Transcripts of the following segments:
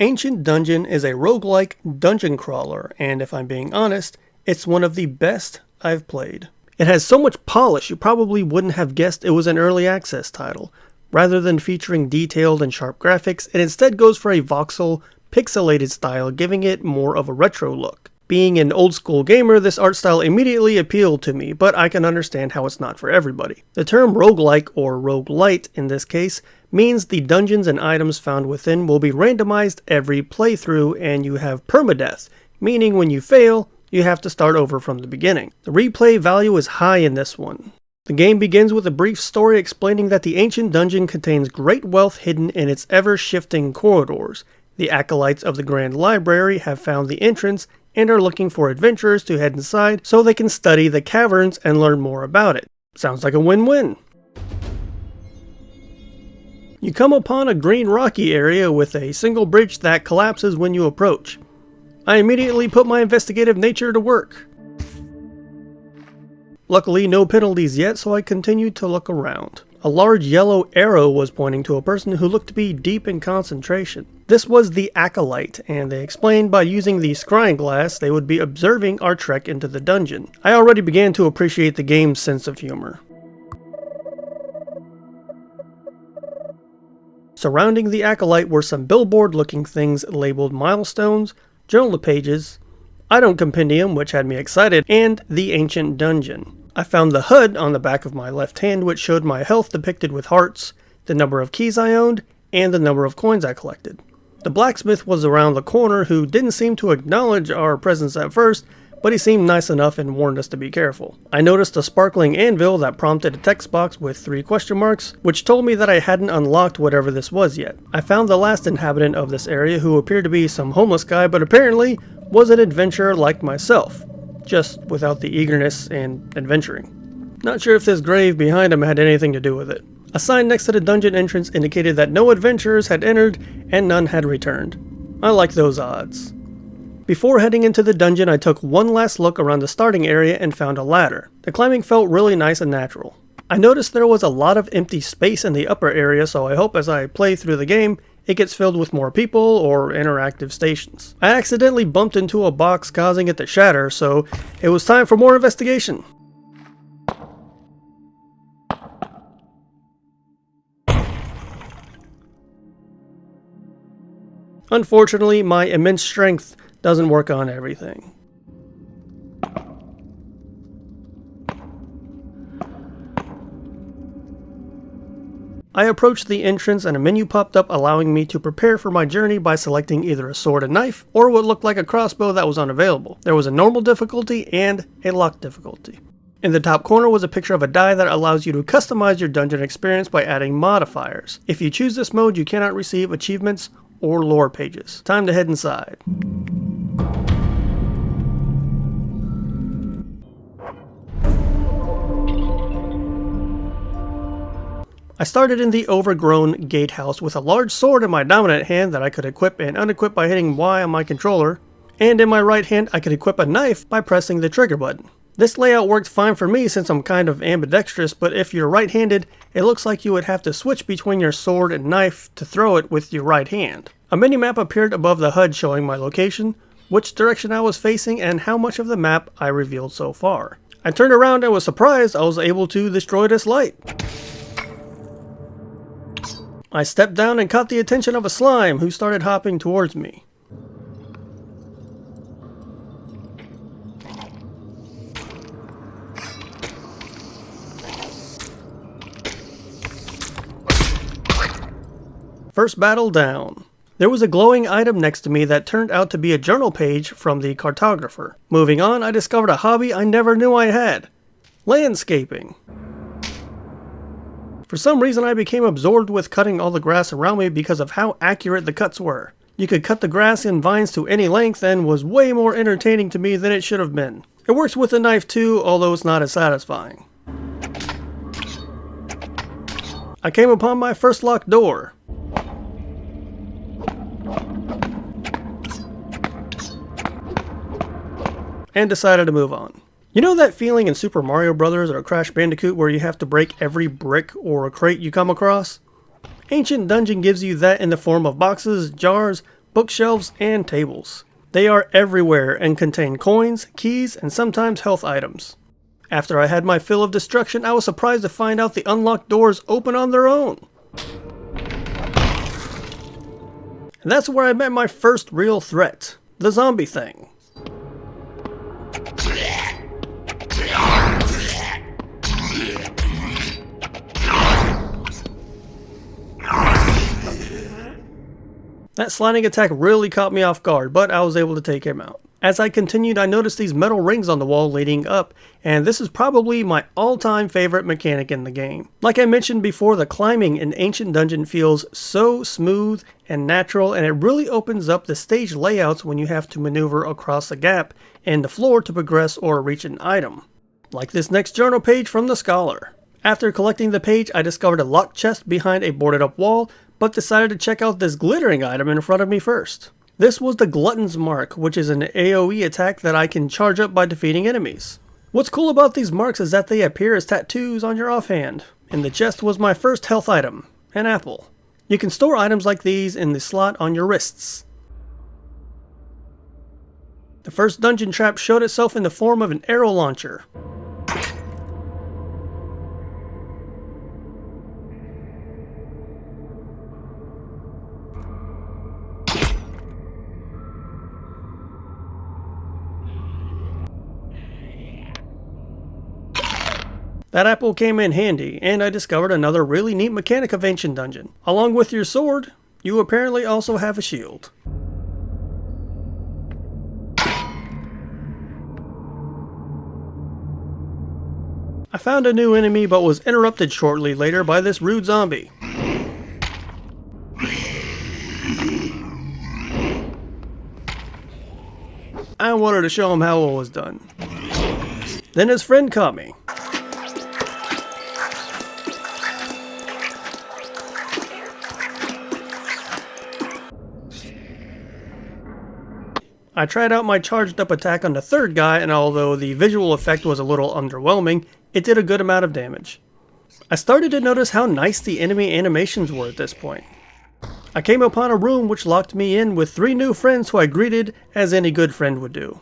Ancient Dungeon is a roguelike dungeon crawler, and if I'm being honest, it's one of the best I've played. It has so much polish you probably wouldn't have guessed it was an early access title. Rather than featuring detailed and sharp graphics, it instead goes for a voxel, pixelated style, giving it more of a retro look. Being an old school gamer, this art style immediately appealed to me, but I can understand how it's not for everybody. The term roguelike, or roguelite in this case, means the dungeons and items found within will be randomized every playthrough and you have permadeath, meaning when you fail, you have to start over from the beginning. The replay value is high in this one. The game begins with a brief story explaining that the ancient dungeon contains great wealth hidden in its ever-shifting corridors. The acolytes of the Grand Library have found the entrance and are looking for adventurers to head inside so they can study the caverns and learn more about it. Sounds like a win-win. You come upon a green rocky area with a single bridge that collapses when you approach. I immediately put my investigative nature to work. Luckily, no penalties yet, so I continued to look around. A large yellow arrow was pointing to a person who looked to be deep in concentration. This was the acolyte, and they explained by using the scrying glass they would be observing our trek into the dungeon. I already began to appreciate the game's sense of humor. Surrounding the acolyte were some billboard-looking things labeled milestones, journal pages, item compendium, which had me excited, and the ancient dungeon. I found the HUD on the back of my left hand, which showed my health depicted with hearts, the number of keys I owned, and the number of coins I collected. The blacksmith was around the corner who didn't seem to acknowledge our presence at first, but he seemed nice enough and warned us to be careful. I noticed a sparkling anvil that prompted a text box with 3 question marks, which told me that I hadn't unlocked whatever this was yet. I found the last inhabitant of this area, who appeared to be some homeless guy, but apparently was an adventurer like myself, just without the eagerness and adventuring. Not sure if this grave behind him had anything to do with it. A sign next to the dungeon entrance indicated that no adventurers had entered and none had returned. I like those odds. Before heading into the dungeon, I took one last look around the starting area and found a ladder. The climbing felt really nice and natural. I noticed there was a lot of empty space in the upper area, so I hope as I play through the game, it gets filled with more people or interactive stations. I accidentally bumped into a box causing it to shatter, so it was time for more investigation. Unfortunately, my immense strength doesn't work on everything. I approached the entrance and a menu popped up allowing me to prepare for my journey by selecting either a sword and knife or what looked like a crossbow that was unavailable. There was a normal difficulty and a locked difficulty. In the top corner was a picture of a die that allows you to customize your dungeon experience by adding modifiers. If you choose this mode, you cannot receive achievements or lore pages. Time to head inside. I started in the overgrown gatehouse with a large sword in my dominant hand that I could equip and unequip by hitting Y on my controller, and in my right hand I could equip a knife by pressing the trigger button. This layout worked fine for me since I'm kind of ambidextrous, but if you're right-handed, it looks like you would have to switch between your sword and knife to throw it with your right hand. A minimap appeared above the HUD showing my location, which direction I was facing, and how much of the map I revealed so far. I turned around and was surprised I was able to destroy this light. I stepped down and caught the attention of a slime who started hopping towards me. First battle down. There was a glowing item next to me that turned out to be a journal page from the cartographer. Moving on, I discovered a hobby I never knew I had: landscaping. For some reason I became absorbed with cutting all the grass around me because of how accurate the cuts were. You could cut the grass and vines to any length and was way more entertaining to me than it should have been. It works with a knife too, although it's not as satisfying. I came upon my first locked door. And decided to move on. You know that feeling in Super Mario Bros. Or Crash Bandicoot where you have to break every brick or crate you come across? Ancient Dungeon gives you that in the form of boxes, jars, bookshelves, and tables. They are everywhere and contain coins, keys, and sometimes health items. After I had my fill of destruction, I was surprised to find out the unlocked doors open on their own. And that's where I met my first real threat, the zombie thing. That sliding attack really caught me off guard, but I was able to take him out. As I continued, I noticed these metal rings on the wall leading up, and this is probably my all-time favorite mechanic in the game. Like I mentioned before, the climbing in Ancient Dungeon feels so smooth and natural, and it really opens up the stage layouts when you have to maneuver across a gap in the floor to progress or reach an item. Like this next journal page from the Scholar. After collecting the page, I discovered a locked chest behind a boarded up wall, but decided to check out this glittering item in front of me first. This was the Glutton's Mark, which is an AoE attack that I can charge up by defeating enemies. What's cool about these marks is that they appear as tattoos on your offhand. And the chest was my first health item, an apple. You can store items like these in the slot on your wrists. The first dungeon trap showed itself in the form of an arrow launcher. That apple came in handy, and I discovered another really neat mechanic of Ancient Dungeon. Along with your sword, you apparently also have a shield. I found a new enemy but was interrupted shortly later by this rude zombie. I wanted to show him how it was done. Then his friend caught me. I tried out my charged up attack on the third guy, and although the visual effect was a little underwhelming, it did a good amount of damage. I started to notice how nice the enemy animations were at this point. I came upon a room which locked me in with 3 new friends who I greeted as any good friend would do.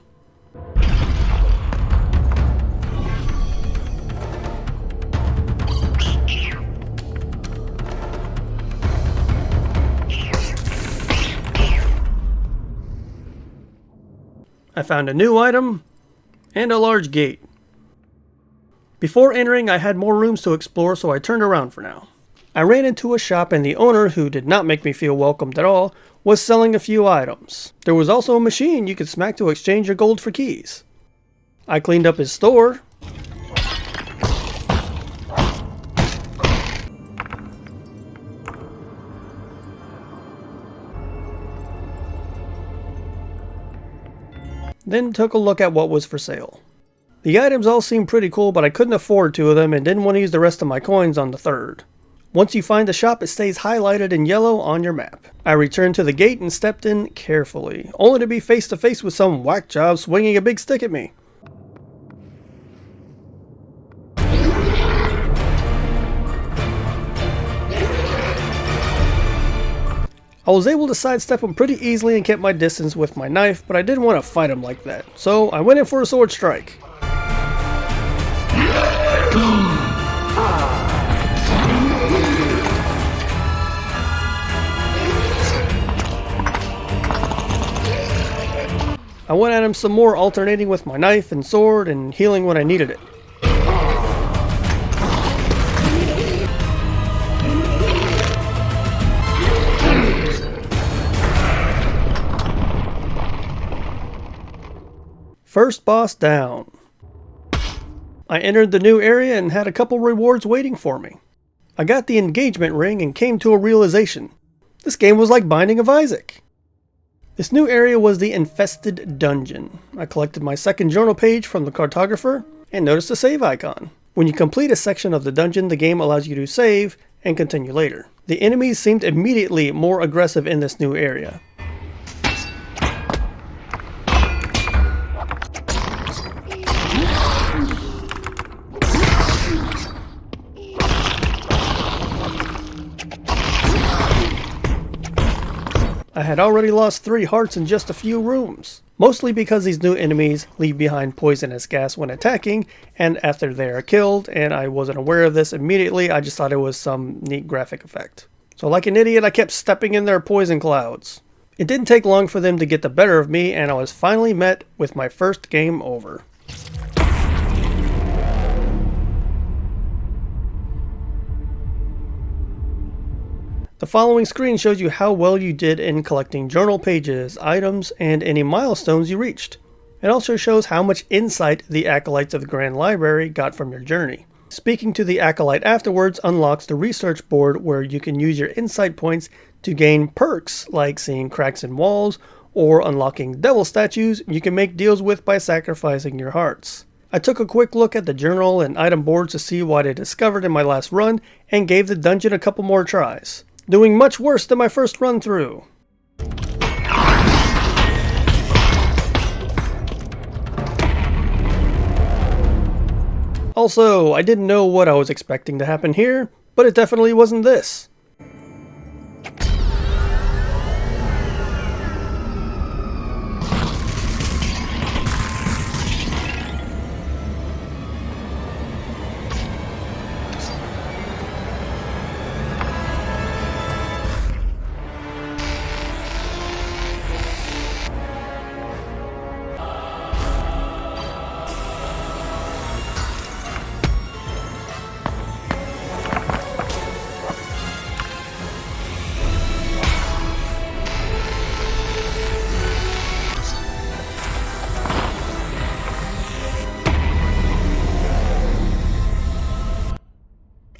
I found a new item, and a large gate. Before entering, I had more rooms to explore, so I turned around for now. I ran into a shop, and the owner, who did not make me feel welcomed at all, was selling a few items. There was also a machine you could smack to exchange your gold for keys. I cleaned up his store. Then took a look at what was for sale. The items all seemed pretty cool, but I couldn't afford 2 of them and didn't want to use the rest of my coins on the third. Once you find the shop, it stays highlighted in yellow on your map. I returned to the gate and stepped in carefully, only to be face to face with some whack job swinging a big stick at me. I was able to sidestep him pretty easily and kept my distance with my knife, but I didn't want to fight him like that, so I went in for a sword strike. I went at him some more, alternating with my knife and sword and healing when I needed it. First boss down. I entered the new area and had a couple rewards waiting for me. I got the engagement ring and came to a realization. This game was like Binding of Isaac. This new area was the Infested Dungeon. I collected my second journal page from the cartographer and noticed a save icon. When you complete a section of the dungeon, the game allows you to save and continue later. The enemies seemed immediately more aggressive in this new area. I had already lost 3 hearts in just a few rooms. Mostly because these new enemies leave behind poisonous gas when attacking, and after they are killed, and I wasn't aware of this immediately, I just thought it was some neat graphic effect. So like an idiot, I kept stepping in their poison clouds. It didn't take long for them to get the better of me, and I was finally met with my first game over. The following screen shows you how well you did in collecting journal pages, items, and any milestones you reached. It also shows how much insight the Acolytes of the Grand Library got from your journey. Speaking to the Acolyte afterwards unlocks the research board where you can use your insight points to gain perks like seeing cracks in walls or unlocking devil statues you can make deals with by sacrificing your hearts. I took a quick look at the journal and item boards to see what I discovered in my last run and gave the dungeon a couple more tries. Doing much worse than my first run through. Also, I didn't know what I was expecting to happen here, but it definitely wasn't this.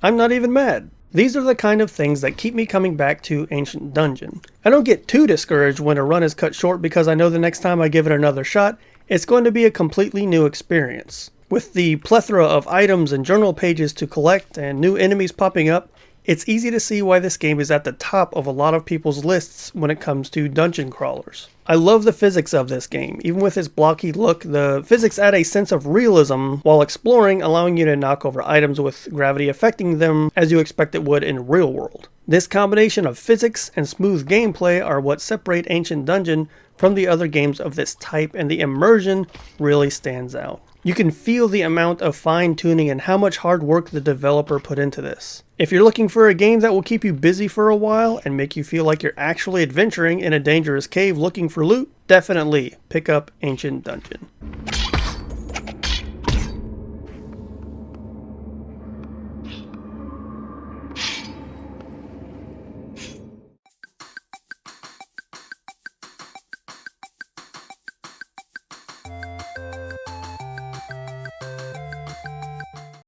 I'm not even mad. These are the kind of things that keep me coming back to Ancient Dungeon. I don't get too discouraged when a run is cut short because I know the next time I give it another shot, it's going to be a completely new experience. With the plethora of items and journal pages to collect and new enemies popping up, it's easy to see why this game is at the top of a lot of people's lists when it comes to dungeon crawlers. I love the physics of this game. Even with its blocky look, the physics add a sense of realism while exploring, allowing you to knock over items with gravity affecting them as you expect it would in real world. This combination of physics and smooth gameplay are what separate Ancient Dungeon from the other games of this type, and the immersion really stands out. You can feel the amount of fine-tuning and how much hard work the developer put into this. If you're looking for a game that will keep you busy for a while and make you feel like you're actually adventuring in a dangerous cave looking for loot, definitely pick up Ancient Dungeon.